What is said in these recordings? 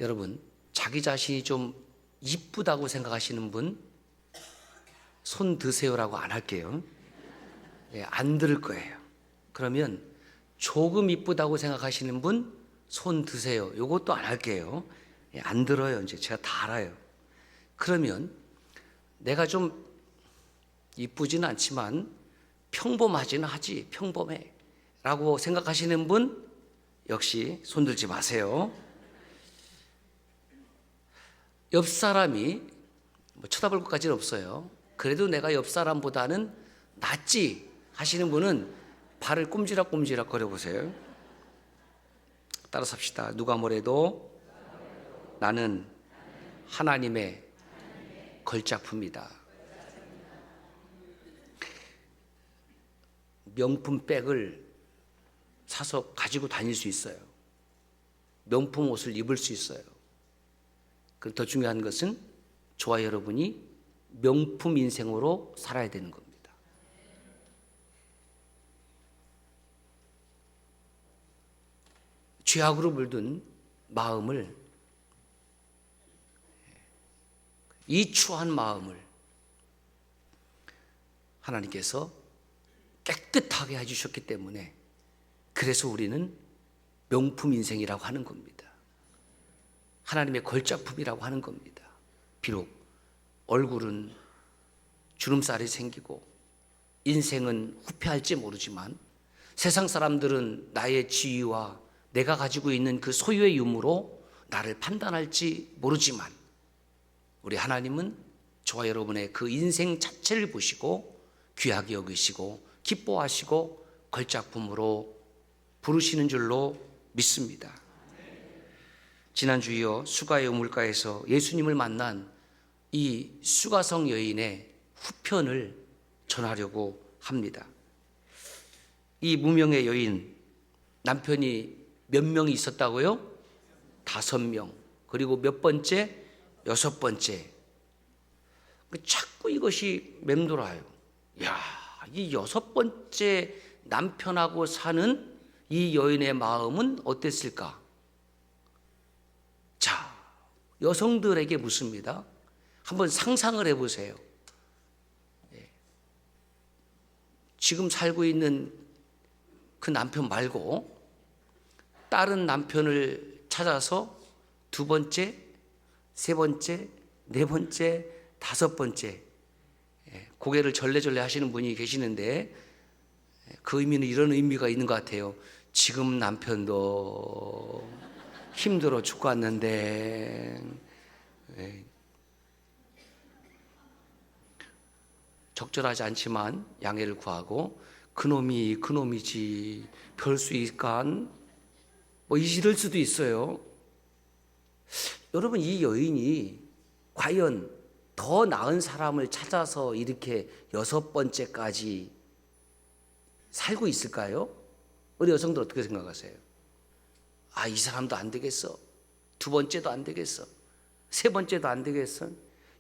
여러분, 자기 자신이 좀 이쁘다고 생각하시는 분 손 드세요라고 안 할게요. 안 들을 거예요. 그러면 조금 이쁘다고 생각하시는 분 손 드세요. 요것도 안 할게요. 안 들어요. 이제 제가 다 알아요. 그러면 내가 좀 이쁘지는 않지만 평범하지는 하지, 평범해 라고 생각하시는 분 역시 손 들지 마세요. 옆 사람이 쳐다볼 것까지는 없어요. 그래도 내가 옆 사람보다는 낫지 하시는 분은 발을 꼼지락꼼지락 거려보세요. 따라서 합시다. 누가 뭐래도 나는 하나님의 걸작품이다. 명품 백을 사서 가지고 다닐 수 있어요. 명품 옷을 입을 수 있어요. 그리고 더 중요한 것은 저와 여러분이 명품 인생으로 살아야 되는 겁니다. 죄악으로 물든 마음을, 이 추한 마음을 하나님께서 깨끗하게 해주셨기 때문에 그래서 우리는 명품 인생이라고 하는 겁니다. 하나님의 걸작품이라고 하는 겁니다. 비록 얼굴은 주름살이 생기고 인생은 후퇴할지 모르지만 세상 사람들은 나의 지위와 내가 가지고 있는 그 소유의 유무로 나를 판단할지 모르지만 우리 하나님은 저와 여러분의 그 인생 자체를 보시고 귀하게 여기시고 기뻐하시고 걸작품으로 부르시는 줄로 믿습니다. 지난주에 수가의 우물가에서 예수님을 만난 이 수가성 여인의 후편을 전하려고 합니다. 이 무명의 여인, 남편이 몇 명이 있었다고요? 5명. 그리고 몇 번째? 6번째. 자꾸 이것이 맴돌아요. 야, 이 6번째 남편하고 사는 이 여인의 마음은 어땠을까? 자, 여성들에게 묻습니다. 한번 상상을 해보세요. 지금 살고 있는 그 남편 말고 다른 남편을 찾아서 2번째, 3번째, 4번째, 5번째 고개를 절레절레 하시는 분이 계시는데 그 의미는 이런 의미가 있는 것 같아요. 지금 남편도 힘들어 죽겠는데 적절하지 않지만 양해를 구하고 그놈이 그놈이지 별 수 있간 뭐 이럴 수도 있어요. 여러분, 이 여인이 과연 더 나은 사람을 찾아서 이렇게 6번째까지 살고 있을까요? 우리 여성들 어떻게 생각하세요? 아, 이 사람도 안 되겠어. 2번째도 안 되겠어. 3번째도 안 되겠어.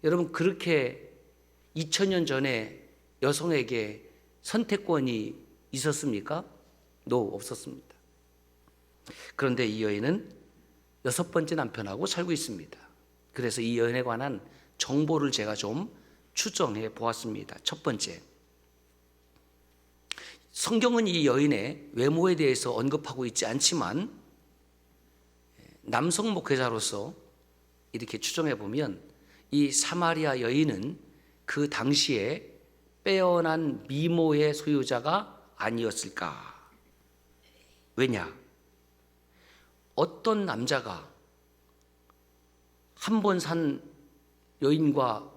여러분, 그렇게 2000년 전에 여성에게 선택권이 있었습니까? 없었습니다. 그런데 이 여인은 6번째 남편하고 살고 있습니다. 그래서 이 여인에 관한 정보를 제가 좀 추정해 보았습니다. 첫 번째, 성경은 이 여인의 외모에 대해서 언급하고 있지 않지만 남성 목회자로서 이렇게 추정해 보면 이 사마리아 여인은 그 당시에 빼어난 미모의 소유자가 아니었을까? 왜냐? 어떤 남자가 한 번 산 여인과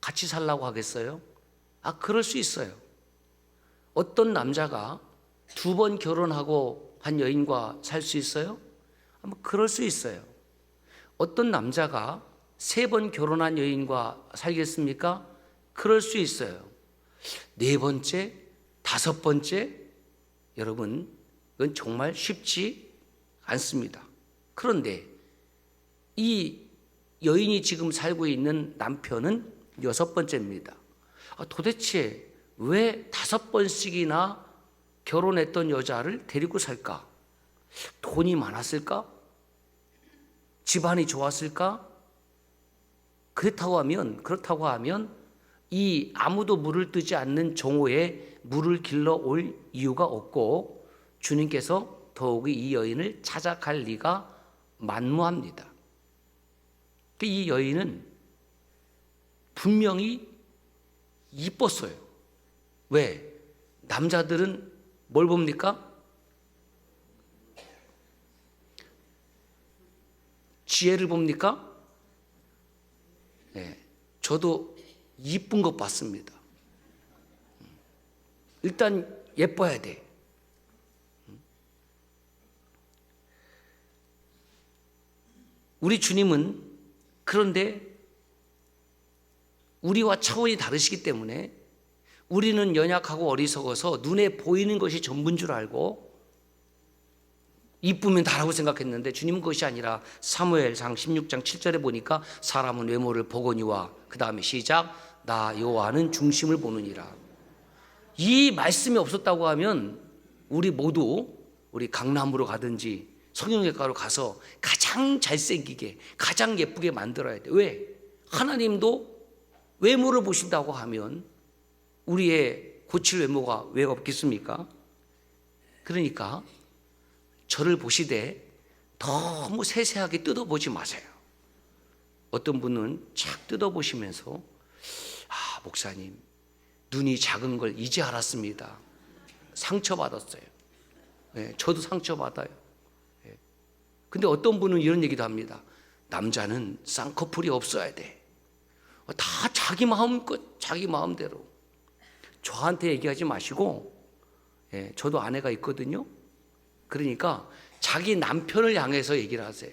같이 살라고 하겠어요? 아, 그럴 수 있어요. 어떤 남자가 2번 결혼하고 한 여인과 살 수 있어요? 아마 그럴 수 있어요. 어떤 남자가 3번 결혼한 여인과 살겠습니까? 그럴 수 있어요. 4번째, 5번째, 여러분, 그건 정말 쉽지 않습니다. 그런데 이 여인이 지금 살고 있는 남편은 6번째입니다. 도대체 왜 5번씩이나 결혼했던 여자를 데리고 살까? 돈이 많았을까? 집안이 좋았을까? 그렇다고 하면 이 아무도 물을 뜨지 않는 정오에 물을 길러 올 이유가 없고 주님께서 더욱이 이 여인을 찾아갈 리가 만무합니다. 이 여인은 분명히 이뻤어요. 왜? 남자들은 뭘 봅니까? 지혜를 봅니까? 네, 저도 이쁜 것 봤습니다. 일단 예뻐야 돼. 우리 주님은 그런데 우리와 차원이 다르시기 때문에 우리는 연약하고 어리석어서 눈에 보이는 것이 전부인 줄 알고 이쁘면 다라고 생각했는데 주님은 그것이 아니라 사무엘상 16장 7절에 보니까 사람은 외모를 보거니와 그 다음에 시작 나 여호와는 중심을 보느니라. 이 말씀이 없었다고 하면 우리 모두 우리 강남으로 가든지 성형외과로 가서 가장 잘생기게 가장 예쁘게 만들어야 돼. 왜? 하나님도 외모를 보신다고 하면 우리의 고칠 외모가 왜 없겠습니까? 그러니까 저를 보시되 너무 세세하게 뜯어보지 마세요. 어떤 분은 착 뜯어보시면서 아 목사님 눈이 작은 걸 이제 알았습니다. 상처받았어요. 네, 저도 상처받아요. 네. 근데 어떤 분은 이런 얘기도 합니다. 남자는 쌍꺼풀이 없어야 돼. 다 자기 마음껏 자기 마음대로. 저한테 얘기하지 마시고 예, 저도 아내가 있거든요. 그러니까 자기 남편을 향해서 얘기를 하세요.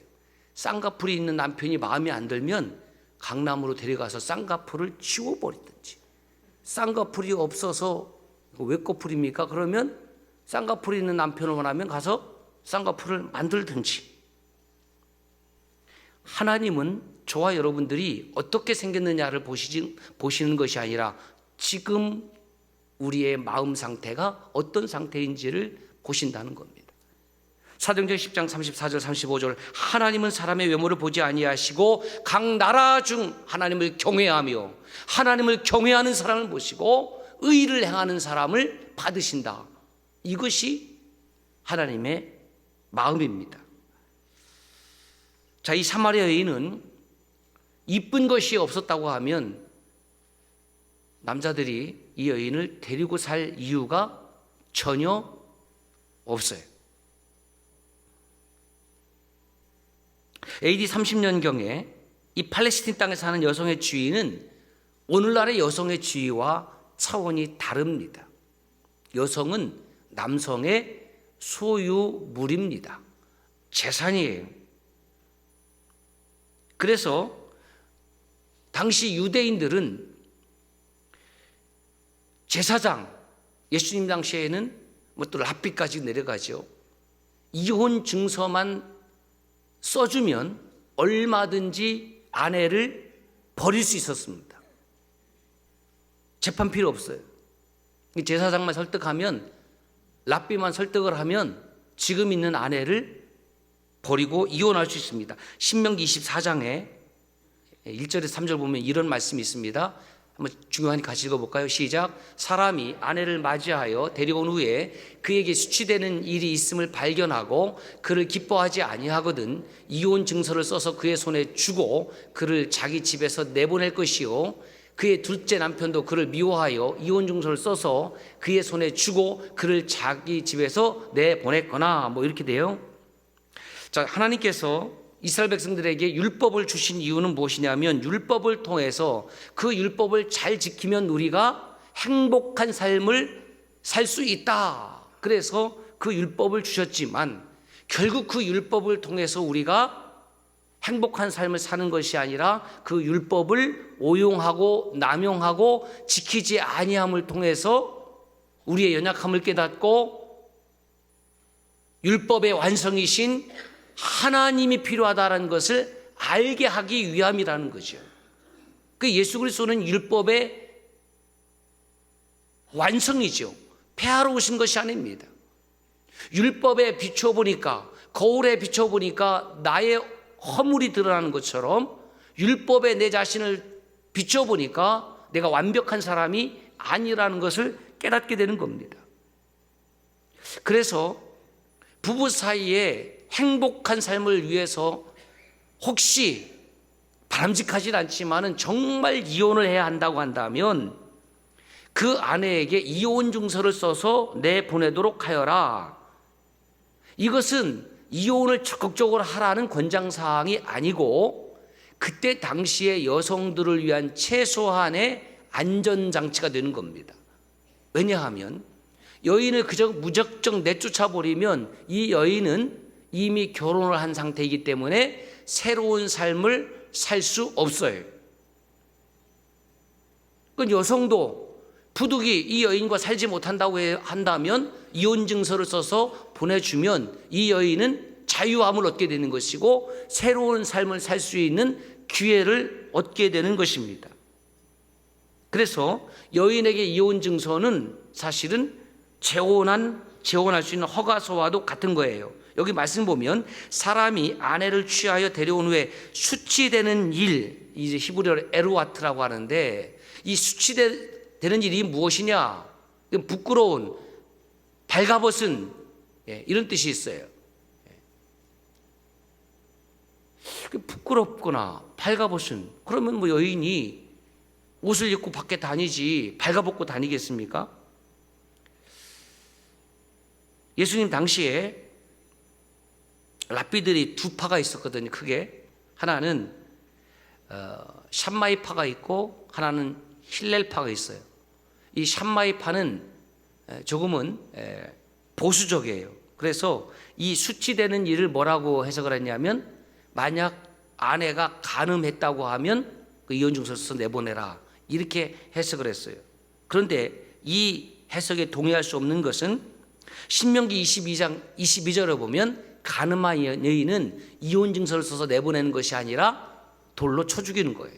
쌍꺼풀이 있는 남편이 마음에 안 들면 강남으로 데려가서 쌍꺼풀을 치워버리든지 쌍꺼풀이 없어서 왜 꺼풀입니까? 그러면 쌍꺼풀이 있는 남편을 원하면 가서 쌍꺼풀을 만들든지. 하나님은 저와 여러분들이 어떻게 생겼느냐를 보시는 것이 아니라 지금 우리의 마음 상태가 어떤 상태인지를 보신다는 겁니다. 사도행전 10장 34절 35절 하나님은 사람의 외모를 보지 아니하시고 각 나라 중 하나님을 경외하며 하나님을 경외하는 사람을 보시고 의를 행하는 사람을 받으신다. 이것이 하나님의 마음입니다. 자, 이 사마리아 여인은 이쁜 것이 없었다고 하면 남자들이 이 여인을 데리고 살 이유가 전혀 없어요. AD 30년경에 이 팔레스틴 땅에 사는 여성의 지위는 오늘날의 여성의 지위와 차원이 다릅니다. 여성은 남성의 소유물입니다. 재산이에요. 그래서 당시 유대인들은 제사장, 예수님 당시에는 뭐 또 랍비까지 내려가죠. 이혼 증서만 써주면 얼마든지 아내를 버릴 수 있었습니다. 재판 필요 없어요. 제사장만 설득하면, 랍비만 설득을 하면 지금 있는 아내를 버리고 이혼할 수 있습니다. 신명기 24장에 1절에서 3절 보면 이런 말씀이 있습니다. 한번 중요하니 같이 읽어볼까요? 시작. 사람이 아내를 맞이하여 데려온 후에 그에게 수치되는 일이 있음을 발견하고 그를 기뻐하지 아니하거든 이혼 증서를 써서 그의 손에 주고 그를 자기 집에서 내보낼 것이요 그의 둘째 남편도 그를 미워하여 이혼 증서를 써서 그의 손에 주고 그를 자기 집에서 내보냈거나 뭐 이렇게 돼요. 자, 하나님께서 이스라엘 백성들에게 율법을 주신 이유는 무엇이냐면 율법을 통해서 그 율법을 잘 지키면 우리가 행복한 삶을 살 수 있다. 그래서 그 율법을 주셨지만 결국 그 율법을 통해서 우리가 행복한 삶을 사는 것이 아니라 그 율법을 오용하고 남용하고 지키지 아니함을 통해서 우리의 연약함을 깨닫고 율법의 완성이신 하나님이 필요하다는 것을 알게 하기 위함이라는 거죠. 그 예수 그리스도는 율법의 완성이죠. 폐하러 오신 것이 아닙니다. 율법에 비춰보니까, 거울에 비춰보니까 나의 허물이 드러나는 것처럼 율법에 내 자신을 비춰보니까 내가 완벽한 사람이 아니라는 것을 깨닫게 되는 겁니다. 그래서 부부 사이에 행복한 삶을 위해서 혹시 바람직하진 않지만은 정말 이혼을 해야 한다고 한다면 그 아내에게 이혼 증서를 써서 내보내도록 하여라. 이것은 이혼을 적극적으로 하라는 권장사항이 아니고 그때 당시에 여성들을 위한 최소한의 안전장치가 되는 겁니다. 왜냐하면 여인을 그저 무작정 내쫓아 버리면 이 여인은 이미 결혼을 한 상태이기 때문에 새로운 삶을 살 수 없어요. 그 여성도 부득이 이 여인과 살지 못한다고 한다면 이혼 증서를 써서 보내주면 이 여인은 자유함을 얻게 되는 것이고 새로운 삶을 살 수 있는 기회를 얻게 되는 것입니다. 그래서 여인에게 이혼 증서는 사실은 재혼할 수 있는 허가서와도 같은 거예요. 여기 말씀 보면 사람이 아내를 취하여 데려온 후에 수치되는 일, 이제 히브리어로 에루아트라고 하는데 이 수치되는 일이 무엇이냐? 부끄러운, 발가벗은, 이런 뜻이 있어요. 부끄럽거나 발가벗은, 그러면 뭐 여인이 옷을 입고 밖에 다니지 발가벗고 다니겠습니까? 예수님 당시에 랍비들이 두 파가 있었거든요. 크게 하나는 샴마이 파가 있고 하나는 힐렐 파가 있어요. 이 샴마이 파는 조금은 보수적이에요. 그래서 이 수치되는 일을 뭐라고 해석을 했냐면 만약 아내가 간음했다고 하면 그 이혼 증서를 써서 내보내라 이렇게 해석을 했어요. 그런데 이 해석에 동의할 수 없는 것은 신명기 22장 22절에 보면 간음한 여인은 이혼 증서를 써서 내보내는 것이 아니라 돌로 쳐 죽이는 거예요.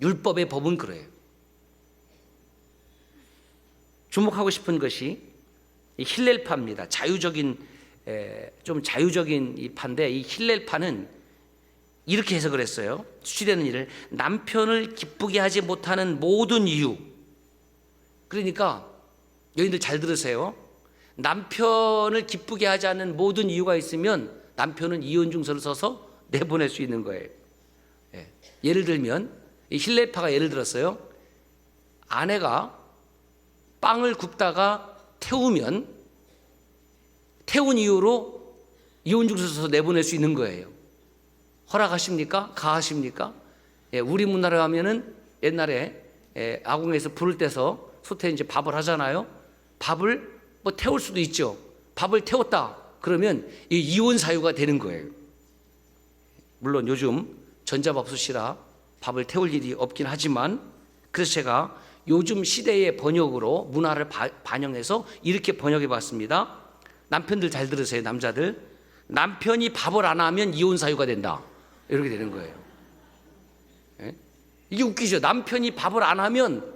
율법의 법은 그래요. 주목하고 싶은 것이 힐렐파입니다. 좀 자유적인 이 파인데 이 힐렐파는 이렇게 해석을 했어요. 수치되는 일을 남편을 기쁘게 하지 못하는 모든 이유. 그러니까 여인들 잘 들으세요. 남편을 기쁘게 하지 않는 모든 이유가 있으면 남편은 이혼 증서를 써서 내보낼 수 있는 거예요. 예를 들면 이 힐레파가 예를 들었어요. 아내가 빵을 굽다가 태운 이유로 이혼 증서를 써서 내보낼 수 있는 거예요. 허락하십니까? 가하십니까? 우리 문화로 하면은 옛날에 아궁에서 불을 떼서 솥에 이제 밥을 하잖아요. 밥을 뭐 태울 수도 있죠. 밥을 태웠다 그러면 이혼 사유가 되는 거예요. 물론 요즘 전자밥솥이라 밥을 태울 일이 없긴 하지만 그래서 제가 요즘 시대의 번역으로 문화를 반영해서 이렇게 번역해 봤습니다. 남편들 잘 들으세요. 남자들, 남편이 밥을 안 하면 이혼 사유가 된다 이렇게 되는 거예요. 이게 웃기죠. 남편이 밥을 안 하면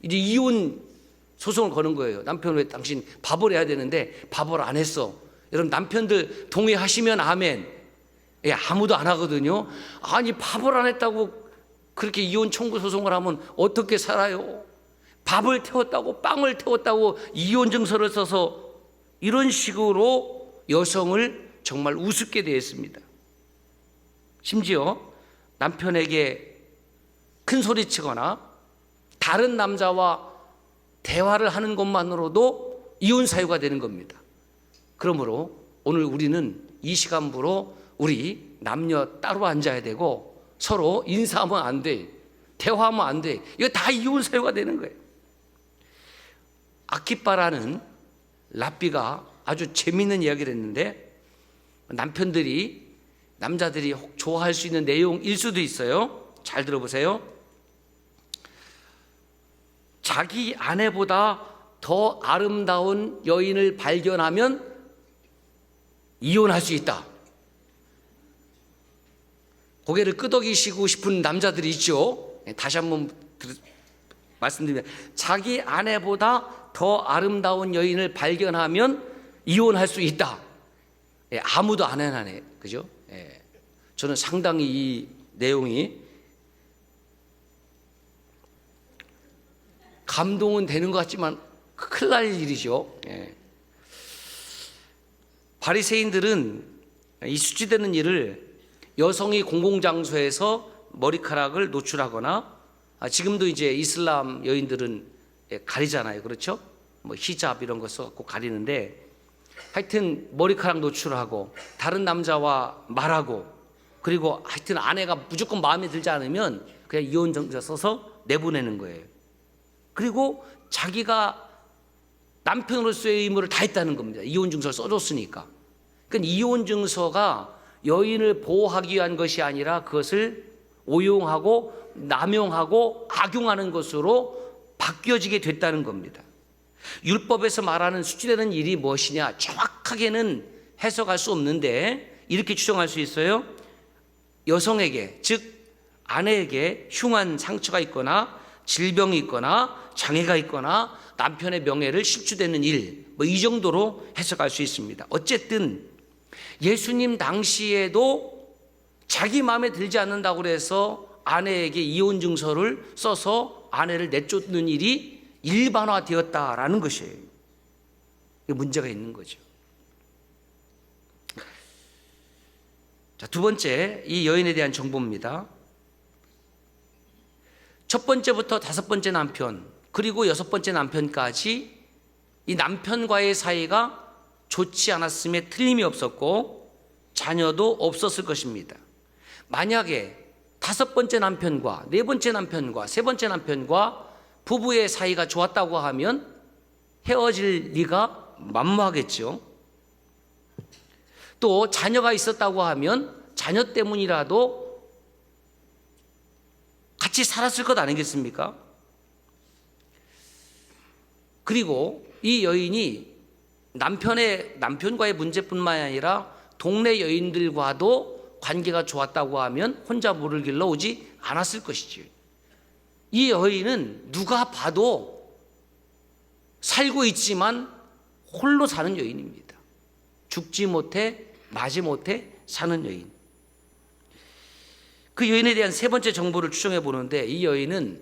이제 이혼 소송을 거는 거예요. 남편 왜 당신 밥을 해야 되는데 밥을 안 했어. 여러분 남편들 동의하시면 아멘. 아무도 안 하거든요. 아니 밥을 안 했다고 그렇게 이혼 청구 소송을 하면 어떻게 살아요? 밥을 태웠다고 빵을 태웠다고 이혼 증서를 써서 이런 식으로 여성을 정말 우습게 대했습니다. 심지어 남편에게 큰 소리치거나 다른 남자와 대화를 하는 것만으로도 이혼 사유가 되는 겁니다. 그러므로 오늘 우리는 이 시간부로 우리 남녀 따로 앉아야 되고 서로 인사하면 안 돼. 대화하면 안 돼. 이거 다 이혼 사유가 되는 거예요. 아키빠라는 랍비가 아주 재미있는 이야기를 했는데 남자들이 좋아할 수 있는 내용일 수도 있어요. 잘 들어보세요. 자기 아내보다 더 아름다운 여인을 발견하면 이혼할 수 있다. 고개를 끄덕이시고 싶은 남자들이 있죠. 다시 한번 말씀드리면 자기 아내보다 더 아름다운 여인을 발견하면 이혼할 수 있다. 아무도 안 해나네, 그죠? 저는 상당히 이 내용이 감동은 되는 것 같지만 큰일 날 일이죠. 예. 바리새인들은 이 수치되는 일을 여성이 공공장소에서 머리카락을 노출하거나, 지금도 이제 이슬람 여인들은 가리잖아요. 그렇죠? 뭐 히잡 이런 거 써갖고 가리는데, 하여튼 머리카락 노출하고 다른 남자와 말하고, 그리고 하여튼 아내가 무조건 마음에 들지 않으면 그냥 이혼 증서 써서 내보내는 거예요. 그리고 자기가 남편으로서의 의무를 다했다는 겁니다. 이혼 증서를 써줬으니까. 그러니까 이혼 증서가 여인을 보호하기 위한 것이 아니라 그것을 오용하고 남용하고 악용하는 것으로 바뀌어지게 됐다는 겁니다. 율법에서 말하는 수치되는 일이 무엇이냐, 정확하게는 해석할 수 없는데 이렇게 추정할 수 있어요. 여성에게, 즉 아내에게 흉한 상처가 있거나 질병이 있거나 장애가 있거나 남편의 명예를 실추되는 일, 뭐 이 정도로 해석할 수 있습니다. 어쨌든 예수님 당시에도 자기 마음에 들지 않는다고 해서 아내에게 이혼 증서를 써서 아내를 내쫓는 일이 일반화되었다라는 것이에요. 문제가 있는 거죠. 자, 두 번째, 이 여인에 대한 정보입니다. 첫 번째부터 다섯 번째 남편, 그리고 여섯 번째 남편까지 이 남편과의 사이가 좋지 않았음에 틀림이 없었고 자녀도 없었을 것입니다. 만약에 다섯 번째 남편과 네 번째 남편과 세 번째 남편과 부부의 사이가 좋았다고 하면 헤어질 리가 만무하겠죠. 또 자녀가 있었다고 하면 자녀 때문이라도 같이 살았을 것 아니겠습니까? 그리고 이 여인이 남편과의 문제뿐만 아니라 동네 여인들과도 관계가 좋았다고 하면 혼자 물을 길러 오지 않았을 것이지요. 이 여인은 누가 봐도 살고 있지만 홀로 사는 여인입니다. 죽지 못해 마지 못해 사는 여인. 그 여인에 대한 세 번째 정보를 추정해 보는데, 이 여인은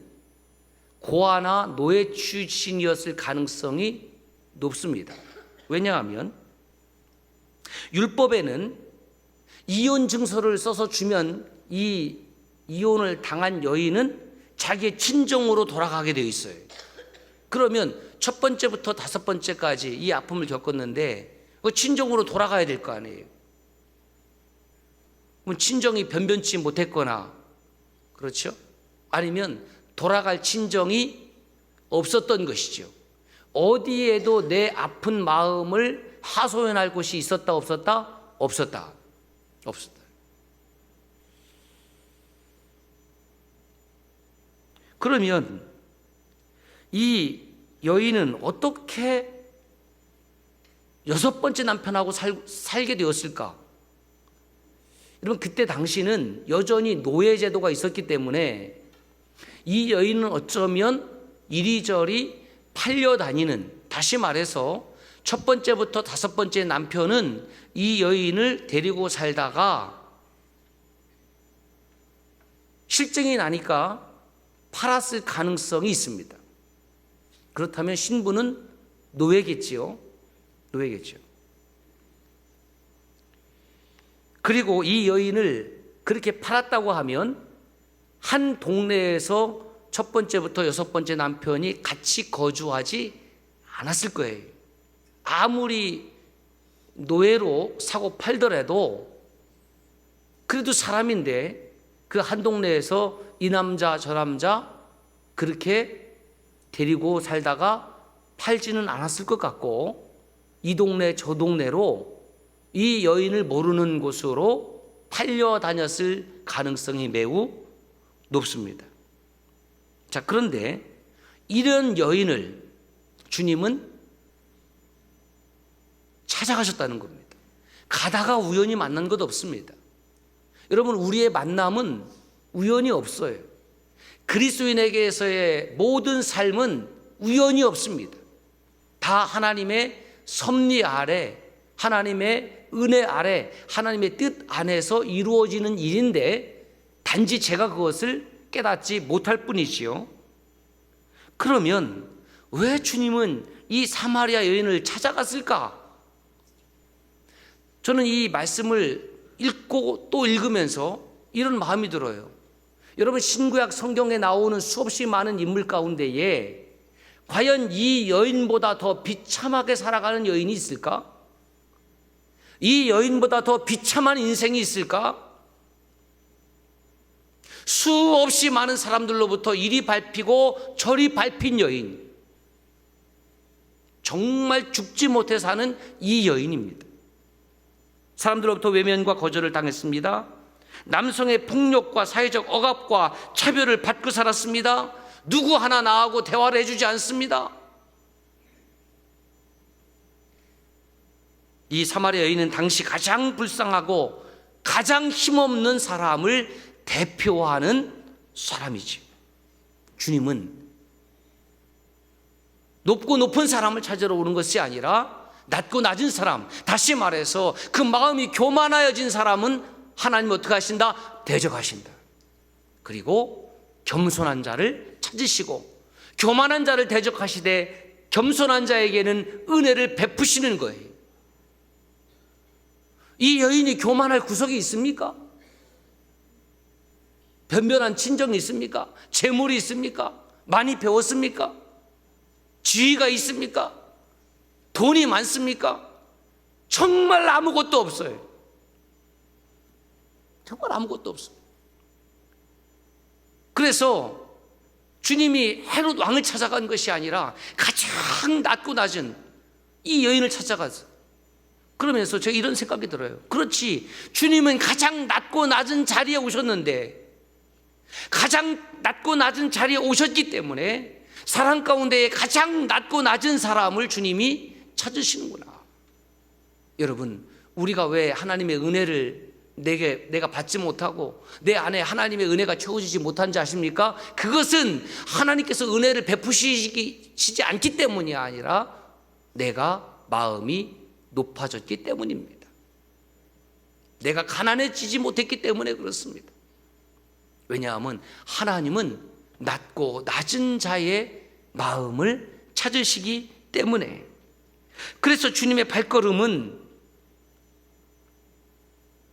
고아나 노예 출신이었을 가능성이 높습니다. 왜냐하면 율법에는 이혼 증서를 써서 주면 이 이혼을 당한 여인은 자기의 친정으로 돌아가게 되어 있어요. 그러면 첫 번째부터 다섯 번째까지 이 아픔을 겪었는데 그 친정으로 돌아가야 될 거 아니에요. 친정이 변변치 못했거나, 그렇죠? 아니면 돌아갈 친정이 없었던 것이죠. 어디에도 내 아픈 마음을 하소연할 곳이 있었다 없었다? 없었다. 그러면 이 여인은 어떻게 여섯 번째 남편하고 살게 되었을까? 여러분, 그때 당시는 여전히 노예제도가 있었기 때문에 이 여인은 어쩌면 이리저리 팔려다니는, 다시 말해서 첫 번째부터 다섯 번째 남편은 이 여인을 데리고 살다가 실증이 나니까 팔았을 가능성이 있습니다. 그렇다면 신부는 노예겠지요. 그리고 이 여인을 그렇게 팔았다고 하면 한 동네에서 첫 번째부터 여섯 번째 남편이 같이 거주하지 않았을 거예요. 아무리 노예로 사고 팔더라도 그래도 사람인데 그 한 동네에서 이 남자 저 남자 그렇게 데리고 살다가 팔지는 않았을 것 같고, 이 동네 저 동네로 이 여인을 모르는 곳으로 팔려다녔을 가능성이 매우 높습니다. 자, 그런데 이런 여인을 주님은 찾아가셨다는 겁니다. 가다가 우연히 만난 것 없습니다. 여러분, 우리의 만남은 우연이 없어요. 그리스도인에게서의 모든 삶은 우연이 없습니다. 다 하나님의 섭리 아래, 하나님의 은혜 아래 하나님의 뜻 안에서 이루어지는 일인데 단지 제가 그것을 깨닫지 못할 뿐이지요. 그러면 왜 주님은 이 사마리아 여인을 찾아갔을까? 저는 이 말씀을 읽고 또 읽으면서 이런 마음이 들어요. 여러분, 신구약 성경에 나오는 수없이 많은 인물 가운데에 과연 이 여인보다 더 비참하게 살아가는 여인이 있을까? 이 여인보다 더 비참한 인생이 있을까? 수없이 많은 사람들로부터 이리 밟히고 저리 밟힌 여인, 정말 죽지 못해 사는 이 여인입니다. 사람들로부터 외면과 거절을 당했습니다. 남성의 폭력과 사회적 억압과 차별을 받고 살았습니다. 누구 하나 나하고 대화를 해주지 않습니다. 이 사마리아 여인은 당시 가장 불쌍하고 가장 힘없는 사람을 대표하는 사람이지. 주님은 높고 높은 사람을 찾으러 오는 것이 아니라 낮고 낮은 사람, 다시 말해서 그 마음이 교만하여진 사람은 하나님 어떻게 하신다? 대적하신다. 그리고 겸손한 자를 찾으시고 교만한 자를 대적하시되 겸손한 자에게는 은혜를 베푸시는 거예요. 이 여인이 교만할 구석이 있습니까? 변변한 친정이 있습니까? 재물이 있습니까? 많이 배웠습니까? 지위가 있습니까? 돈이 많습니까? 정말 아무것도 없어요. 정말 아무것도 없어요. 그래서 주님이 헤롯 왕을 찾아간 것이 아니라 가장 낮고 낮은 이 여인을 찾아가서, 그러면서 제가 이런 생각이 들어요. 그렇지, 주님은 가장 낮고 낮은 자리에 오셨는데, 가장 낮고 낮은 자리에 오셨기 때문에 사람 가운데에 가장 낮고 낮은 사람을 주님이 찾으시는구나. 여러분, 우리가 왜 하나님의 은혜를 내가 받지 못하고 내 안에 하나님의 은혜가 채워지지 못한지 아십니까? 그것은 하나님께서 은혜를 베푸시지 않기 때문이 아니라 내가 마음이 높아졌기 때문입니다. 내가 가난해지지 못했기 때문에 그렇습니다. 왜냐하면 하나님은 낮고 낮은 자의 마음을 찾으시기 때문에. 그래서 주님의 발걸음은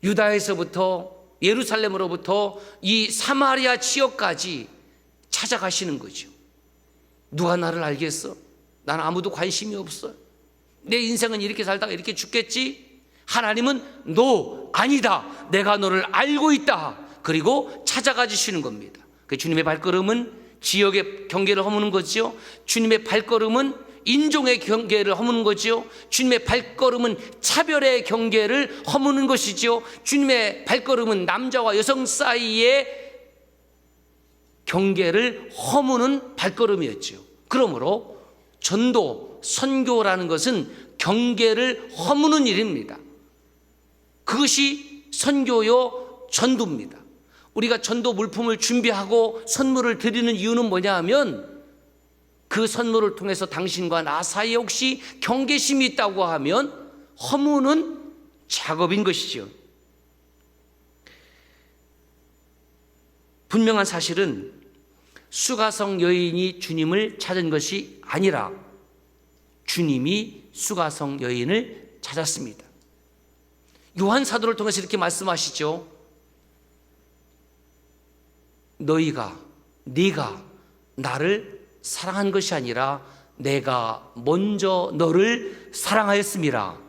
유다에서부터 예루살렘으로부터 이 사마리아 지역까지 찾아가시는 거죠. 누가 나를 알겠어? 나는 아무도 관심이 없어. 내 인생은 이렇게 살다가 이렇게 죽겠지? 하나님은 너 아니다. 내가 너를 알고 있다. 그리고 찾아가 주시는 겁니다. 주님의 발걸음은 지역의 경계를 허무는 거지요. 주님의 발걸음은 인종의 경계를 허무는 거지요. 주님의 발걸음은 차별의 경계를 허무는 것이지요. 주님의 발걸음은 남자와 여성 사이의 경계를 허무는 발걸음이었죠. 그러므로 전도, 선교라는 것은 경계를 허무는 일입니다. 그것이 선교요 전도입니다. 우리가 전도 물품을 준비하고 선물을 드리는 이유는 뭐냐 하면, 그 선물을 통해서 당신과 나 사이에 혹시 경계심이 있다고 하면 허무는 작업인 것이죠. 분명한 사실은 수가성 여인이 주님을 찾은 것이 아니라 주님이 수가성 여인을 찾았습니다. 요한 사도를 통해서 이렇게 말씀하시죠. 네가 나를 사랑한 것이 아니라 내가 먼저 너를 사랑하였음이라.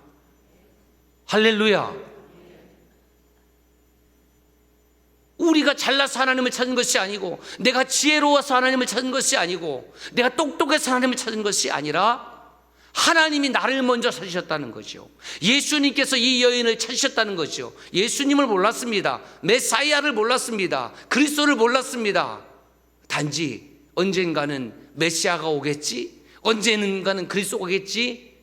할렐루야. 우리가 잘나서 하나님을 찾은 것이 아니고, 내가 지혜로워서 하나님을 찾은 것이 아니고, 내가 똑똑해서 하나님을 찾은 것이 아니라 하나님이 나를 먼저 찾으셨다는 거죠. 예수님께서 이 여인을 찾으셨다는 거죠. 예수님을 몰랐습니다. 메사이아를 몰랐습니다. 그리스도를 몰랐습니다. 단지 언젠가는 메시아가 오겠지, 언젠가는 그리스도가 오겠지,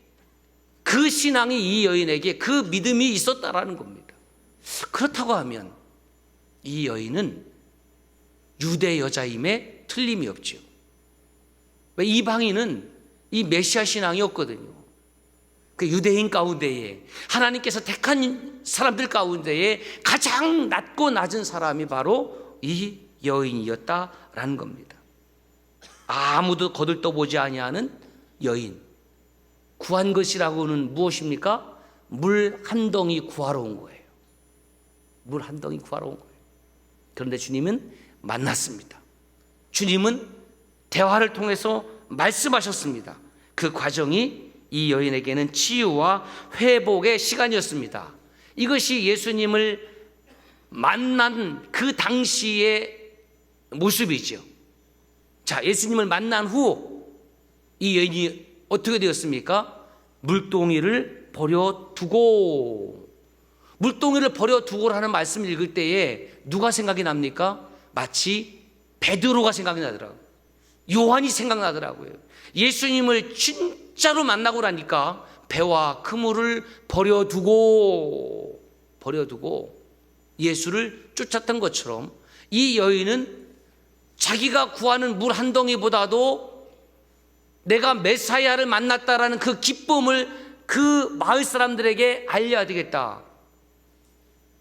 그 신앙이 이 여인에게 그 믿음이 있었다라는 겁니다. 그렇다고 하면 이 여인은 유대 여자임에 틀림이 없죠. 왜? 이방인은 이 메시아 신앙이 없거든요. 그 유대인 가운데에 하나님께서 택한 사람들 가운데에 가장 낮고 낮은 사람이 바로 이 여인이었다라는 겁니다. 아무도 거들떠보지 아니하는 여인. 구한 것이라고는 무엇입니까? 물 한 덩이 구하러 온 거예요. 물 한 덩이 구하러 온 거예요. 그런데 주님은 만났습니다. 주님은 대화를 통해서 말씀하셨습니다. 그 과정이 이 여인에게는 치유와 회복의 시간이었습니다. 이것이 예수님을 만난 그 당시의 모습이죠. 자, 예수님을 만난 후 이 여인이 어떻게 되었습니까? 물동이를 버려두고. 물동이를 버려두고라는 말씀을 읽을 때에 누가 생각이 납니까? 마치 베드로가 생각이 나더라고요. 요한이 생각나더라고요. 예수님을 진짜로 만나고 나니까 배와 그물을 버려두고 예수를 쫓았던 것처럼 이 여인은 자기가 구하는 물 한 덩이보다도 내가 메사야를 만났다라는 그 기쁨을 그 마을 사람들에게 알려야 되겠다.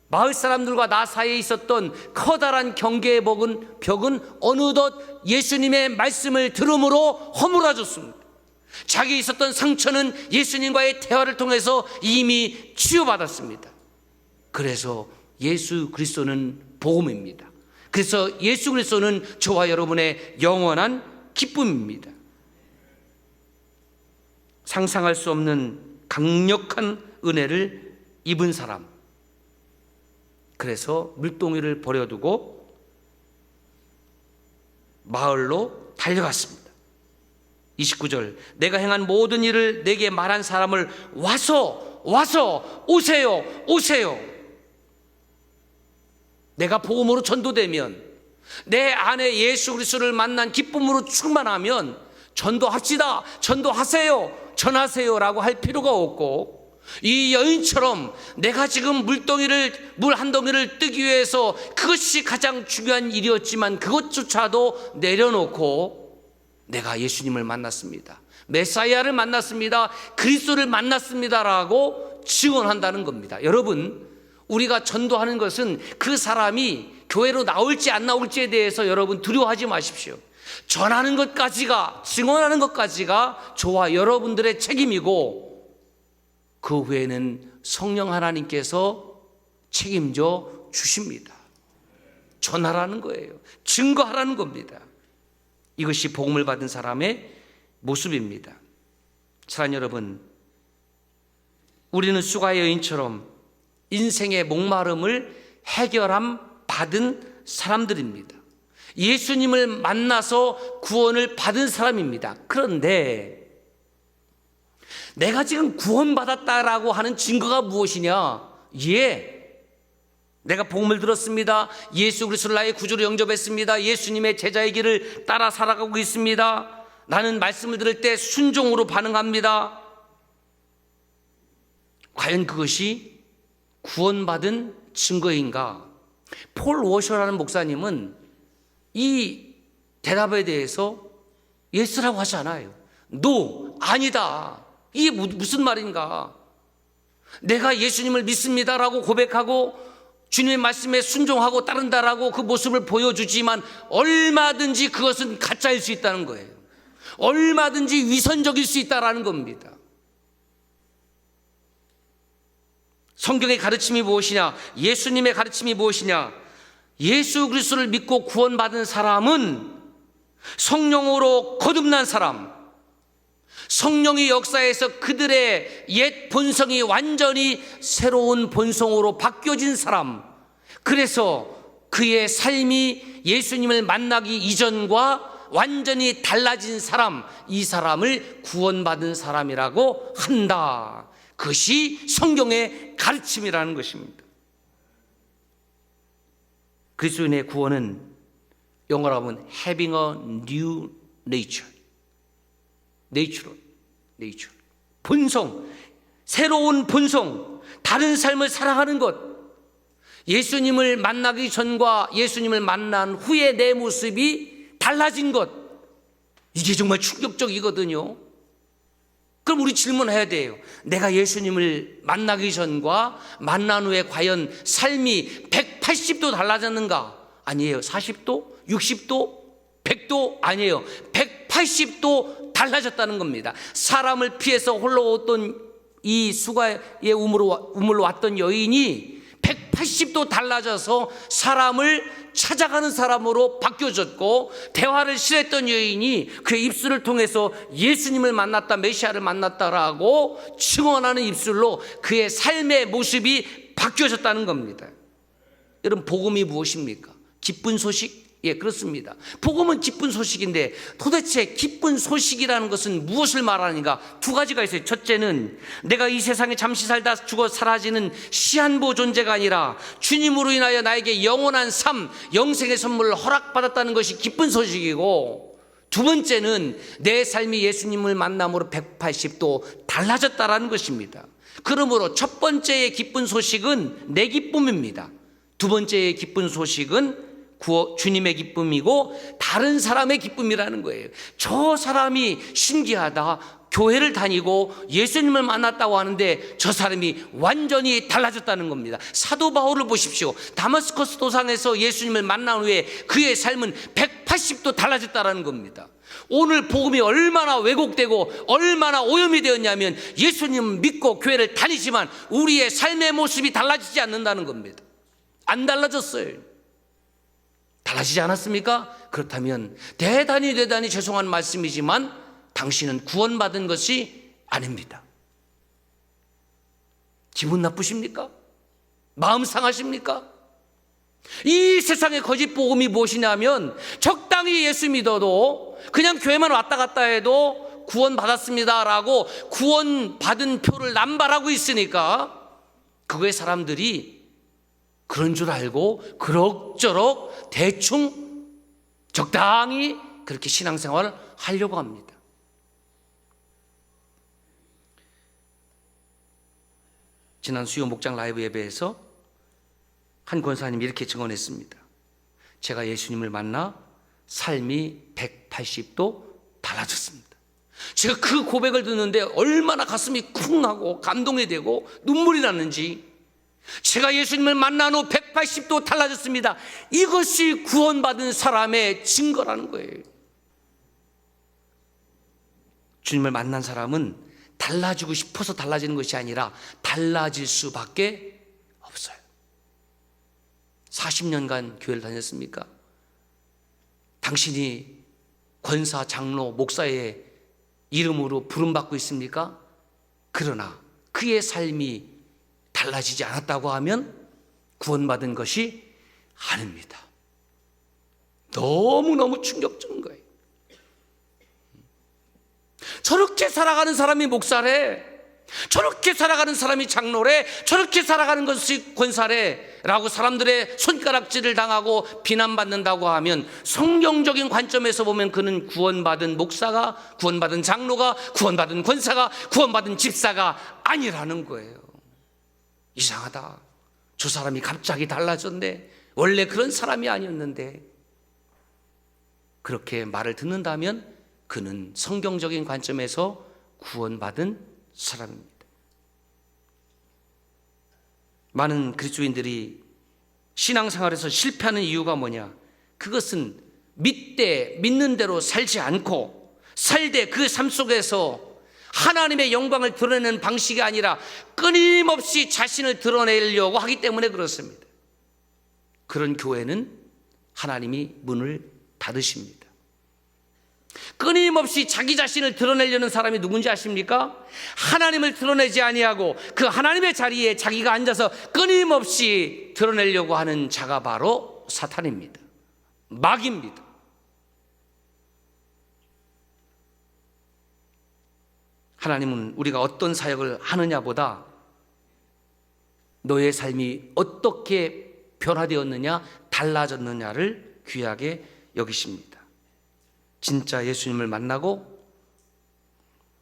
마을 사람들과 나 사이에 있었던 커다란 경계의 벽은 어느덧 예수님의 말씀을 들음으로 허물어졌습니다. 자기 있었던 상처는 예수님과의 대화를 통해서 이미 치유받았습니다. 그래서 예수 그리스도는 복음입니다. 그래서 예수 그리스도는 저와 여러분의 영원한 기쁨입니다. 상상할 수 없는 강력한 은혜를 입은 사람. 그래서 물동이를 버려두고 마을로 달려갔습니다. 29절, 내가 행한 모든 일을 내게 말한 사람을 와서 오세요. 내가 복음으로 전도되면, 내 안에 예수 그리스도를 만난 기쁨으로 충만하면 전도합시다, 전도하세요, 전하세요라고 할 필요가 없고, 이 여인처럼 내가 지금 물 한 덩이를 뜨기 위해서 그것이 가장 중요한 일이었지만 그것조차도 내려놓고 내가 예수님을 만났습니다, 메사야를 만났습니다, 그리스도를 만났습니다라고 증언한다는 겁니다. 여러분, 우리가 전도하는 것은 그 사람이 교회로 나올지 안 나올지에 대해서 여러분 두려워하지 마십시오. 전하는 것까지가, 증언하는 것까지가 저와 여러분들의 책임이고, 그 후에는 성령 하나님께서 책임져 주십니다. 전하라는 거예요. 증거하라는 겁니다. 이것이 복음을 받은 사람의 모습입니다. 사랑하는 여러분, 우리는 수가의 여인처럼 인생의 목마름을 받은 사람들입니다. 예수님을 만나서 구원을 받은 사람입니다. 그런데 내가 지금 구원받았다라고 하는 증거가 무엇이냐? 내가 복음을 들었습니다. 예수 그리스도를 나의 구주로 영접했습니다. 예수님의 제자의 길을 따라 살아가고 있습니다. 나는 말씀을 들을 때 순종으로 반응합니다. 과연 그것이 구원받은 증거인가? 폴 워셔라는 목사님은 이 대답에 대해서 예스라고 하지 않아요. No, 아니다. 이게 무슨 말인가? 내가 예수님을 믿습니다라고 고백하고 주님의 말씀에 순종하고 따른다라고 그 모습을 보여주지만 얼마든지 그것은 가짜일 수 있다는 거예요. 얼마든지 위선적일 수 있다는 겁니다. 성경의 가르침이 무엇이냐? 예수님의 가르침이 무엇이냐? 예수 그리스도를 믿고 구원받은 사람은 성령으로 거듭난 사람, 성령의 역사에서 그들의 옛 본성이 완전히 새로운 본성으로 바뀌어진 사람, 그래서 그의 삶이 예수님을 만나기 이전과 완전히 달라진 사람, 이 사람을 구원받은 사람이라고 한다. 그것이 성경의 가르침이라는 것입니다. 그리스도인의 구원은 영어로 하면 having a new nature. 본성, 새로운 본성, 다른 삶을 살아가는 것. 예수님을 만나기 전과 예수님을 만난 후의 내 모습이 달라진 것. 이게 정말 충격적이거든요. 그럼 우리 질문해야 돼요. 내가 예수님을 만나기 전과 만난 후에 과연 삶이 180도 달라졌는가? 아니에요. 40도? 60도? 100도? 아니에요. 180도 달라졌다는 겁니다. 사람을 피해서 홀로 오던 이 수가의 우물로 왔던 여인이 180도 달라져서 사람을 찾아가는 사람으로 바뀌어졌고, 대화를 싫어했던 여인이 그의 입술을 통해서 예수님을 만났다, 메시아를 만났다라고 증언하는 입술로 그의 삶의 모습이 바뀌어졌다는 겁니다. 여러분, 복음이 무엇입니까? 기쁜 소식? 예, 그렇습니다. 복음은 기쁜 소식인데 도대체 기쁜 소식이라는 것은 무엇을 말하는가? 두 가지가 있어요. 첫째는 내가 이 세상에 잠시 살다 죽어 사라지는 시한부 존재가 아니라 주님으로 인하여 나에게 영원한 삶, 영생의 선물을 허락받았다는 것이 기쁜 소식이고, 두 번째는 내 삶이 예수님을 만남으로 180도 달라졌다라는 것입니다. 그러므로 첫 번째의 기쁜 소식은 내 기쁨입니다. 두 번째의 기쁜 소식은 주님의 기쁨이고 다른 사람의 기쁨이라는 거예요. 저 사람이 신기하다, 교회를 다니고 예수님을 만났다고 하는데 저 사람이 완전히 달라졌다는 겁니다. 사도 바울을 보십시오. 다마스커스 도상에서 예수님을 만난 후에 그의 삶은 180도 달라졌다는 겁니다. 오늘 복음이 얼마나 왜곡되고 얼마나 오염이 되었냐면, 예수님을 믿고 교회를 다니지만 우리의 삶의 모습이 달라지지 않는다는 겁니다. 안 달라졌어요. 달라지지 않았습니까? 그렇다면 대단히 죄송한 말씀이지만 당신은 구원받은 것이 아닙니다. 기분 나쁘십니까? 마음 상하십니까? 이 세상의 거짓 복음이 무엇이냐면, 적당히 예수 믿어도 그냥 교회만 왔다 갔다 해도 구원받았습니다라고 구원받은 표를 남발하고 있으니까 그거에 사람들이 그런 줄 알고 그럭저럭 대충 적당히 그렇게 신앙생활을 하려고 합니다. 지난 수요 목장 라이브 예배에서 한 권사님이 이렇게 증언했습니다. 제가 예수님을 만나 삶이 180도 달라졌습니다. 제가 그 고백을 듣는데 얼마나 가슴이 쿵 하고 감동이 되고 눈물이 나는지, 제가 예수님을 만난 후 180도 달라졌습니다. 이것이 구원받은 사람의 증거라는 거예요. 주님을 만난 사람은 달라지고 싶어서 달라지는 것이 아니라 달라질 수밖에 없어요. 40년간 교회를 다녔습니까? 당신이 권사, 장로, 목사의 이름으로 부름받고 있습니까? 그러나 그의 삶이 달라지지 않았다고 하면 구원받은 것이 아닙니다. 너무너무 충격적인 거예요. 저렇게 살아가는 사람이 목사래, 저렇게 살아가는 사람이 장로래, 저렇게 살아가는 것이 권사래 라고 사람들의 손가락질을 당하고 비난받는다고 하면, 성경적인 관점에서 보면 그는 구원받은 목사가, 구원받은 장로가, 구원받은 권사가, 구원받은 집사가 아니라는 거예요. 이상하다, 저 사람이 갑자기 달라졌네, 원래 그런 사람이 아니었는데. 그렇게 말을 듣는다면 그는 성경적인 관점에서 구원받은 사람입니다. 많은 그리스도인들이 신앙생활에서 실패하는 이유가 뭐냐? 그것은 믿는 대로 살지 않고, 살되 그 삶 속에서 하나님의 영광을 드러내는 방식이 아니라 끊임없이 자신을 드러내려고 하기 때문에 그렇습니다. 그런 교회는 하나님이 문을 닫으십니다. 끊임없이 자기 자신을 드러내려는 사람이 누군지 아십니까? 하나님을 드러내지 아니하고 그 하나님의 자리에 자기가 앉아서 끊임없이 드러내려고 하는 자가 바로 사탄입니다. 마귀입니다. 하나님은 우리가 어떤 사역을 하느냐보다 너의 삶이 어떻게 변화되었느냐, 달라졌느냐를 귀하게 여기십니다. 진짜 예수님을 만나고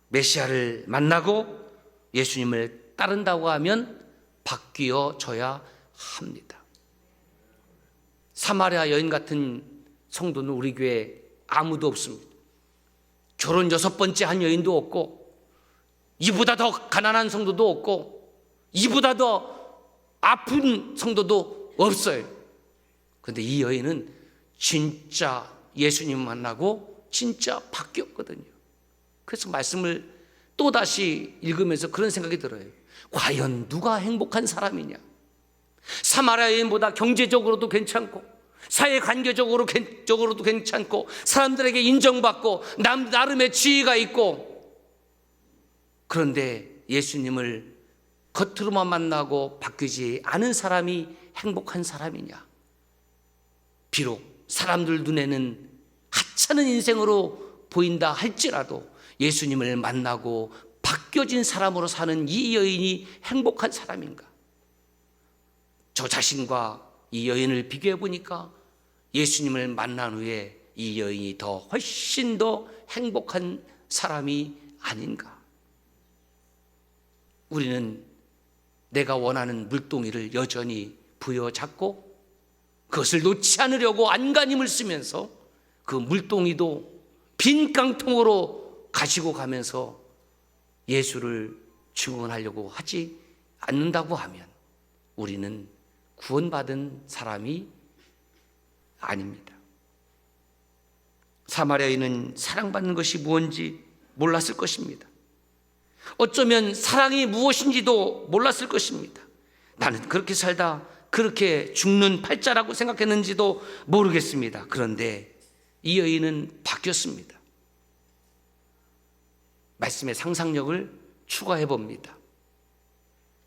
메시아를 만나고 예수님을 따른다고 하면 바뀌어져야 합니다. 사마리아 여인 같은 성도는 우리 교회에 아무도 없습니다. 결혼 6번째 한 여인도 없고 이보다 더 가난한 성도도 없고 이보다 더 아픈 성도도 없어요. 그런데 이 여인은 진짜 예수님 만나고 진짜 바뀌었거든요. 그래서 말씀을 또다시 읽으면서 그런 생각이 들어요. 과연 누가 행복한 사람이냐? 사마리아 여인보다 경제적으로도 괜찮고 사회관계적으로도 괜찮고 사람들에게 인정받고 나름의 지위가 있고, 그런데 예수님을 겉으로만 만나고 바뀌지 않은 사람이 행복한 사람이냐? 비록 사람들 눈에는 하찮은 인생으로 보인다 할지라도 예수님을 만나고 바뀌어진 사람으로 사는 이 여인이 행복한 사람인가? 저 자신과 이 여인을 비교해 보니까 예수님을 만난 후에 이 여인이 훨씬 더 행복한 사람이 아닌가? 우리는 내가 원하는 물동이를 여전히 부여잡고 그것을 놓지 않으려고 안간힘을 쓰면서 그 물동이도 빈 깡통으로 가지고 가면서 예수를 증언하려고 하지 않는다고 하면 우리는 구원받은 사람이 아닙니다. 사마리아인은 사랑받는 것이 무엇인지 몰랐을 것입니다. 어쩌면 사랑이 무엇인지도 몰랐을 것입니다. 나는 그렇게 살다 그렇게 죽는 팔자라고 생각했는지도 모르겠습니다. 그런데 이 여인은 바뀌었습니다. 말씀의 상상력을 추가해 봅니다.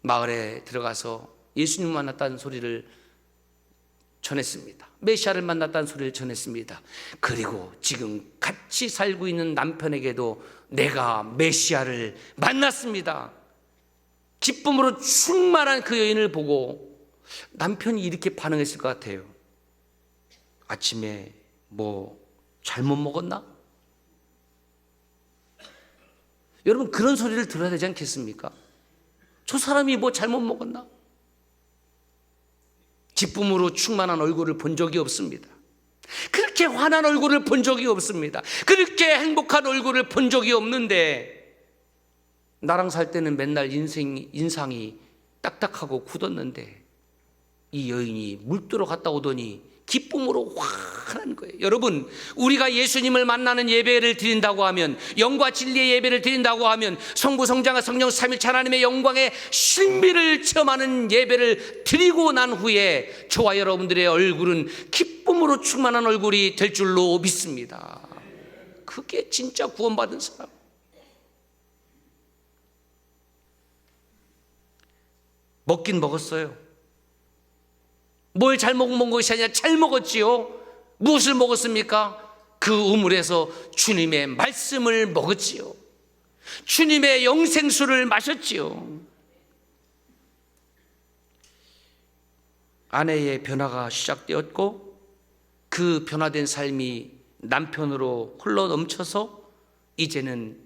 마을에 들어가서 예수님 만났다는 소리를 전했습니다. 메시아를 만났다는 소리를 전했습니다. 그리고 지금 같이 살고 있는 남편에게도 내가 메시아를 만났습니다. 기쁨으로 충만한 그 여인을 보고 남편이 이렇게 반응했을 것 같아요. 아침에 뭐 잘못 먹었나? 여러분, 그런 소리를 들어야 되지 않겠습니까? 저 사람이 뭐 잘못 먹었나? 기쁨으로 충만한 얼굴을 본 적이 없습니다. 그렇게 환한 얼굴을 본 적이 없습니다. 그렇게 행복한 얼굴을 본 적이 없는데, 나랑 살 때는 맨날 인상이 딱딱하고 굳었는데 이 여인이 물들어 갔다 오더니 기쁨으로 환한 거예요. 여러분, 우리가 예수님을 만나는 예배를 드린다고 하면, 영과 진리의 예배를 드린다고 하면, 성부 성자와 성령 삼위일체 하나님의 영광의 신비를 체험하는 예배를 드리고 난 후에 저와 여러분들의 얼굴은 기쁨으로 충만한 얼굴이 될 줄로 믿습니다. 그게 진짜 구원받은 사람. 먹긴 먹었어요. 뭘 잘못 먹은 것이 아니라 잘 먹었지요. 무엇을 먹었습니까? 그 우물에서 주님의 말씀을 먹었지요. 주님의 영생수를 마셨지요. 아내의 변화가 시작되었고 그 변화된 삶이 남편으로 흘러 넘쳐서 이제는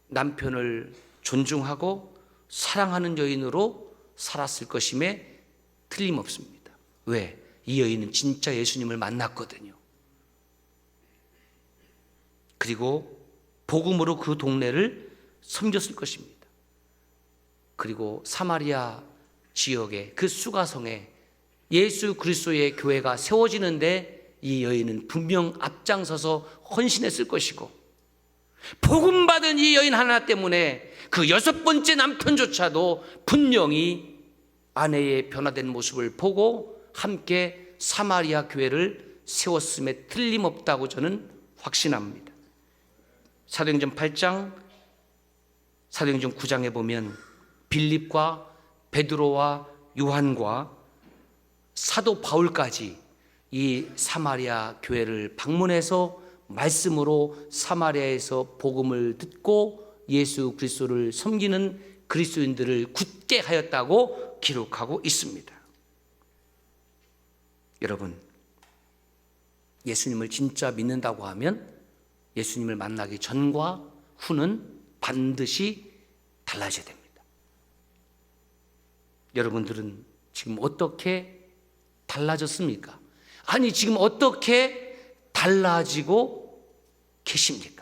남편을 존중하고 사랑하는 여인으로 살았을 것임에 틀림없습니다. 왜? 이 여인은 진짜 예수님을 만났거든요. 그리고 복음으로 그 동네를 섬겼을 것입니다. 그리고 사마리아 지역의 그 수가성에 예수 그리스도의 교회가 세워지는데 이 여인은 분명 앞장서서 헌신했을 것이고, 복음 받은 이 여인 하나 때문에 그 6번째 남편조차도 분명히 아내의 변화된 모습을 보고 함께 사마리아 교회를 세웠음에 틀림없다고 저는 확신합니다. 사도행전 8장, 사도행전 9장에 보면 빌립과 베드로와 요한과 사도 바울까지 이 사마리아 교회를 방문해서 말씀으로 사마리아에서 복음을 듣고 예수 그리스도를 섬기는 그리스도인들을 굳게 하였다고 기록하고 있습니다. 여러분, 예수님을 진짜 믿는다고 하면 예수님을 만나기 전과 후는 반드시 달라져야 됩니다. 여러분들은 지금 어떻게 달라졌습니까? 아니, 지금 어떻게 달라지고 계십니까?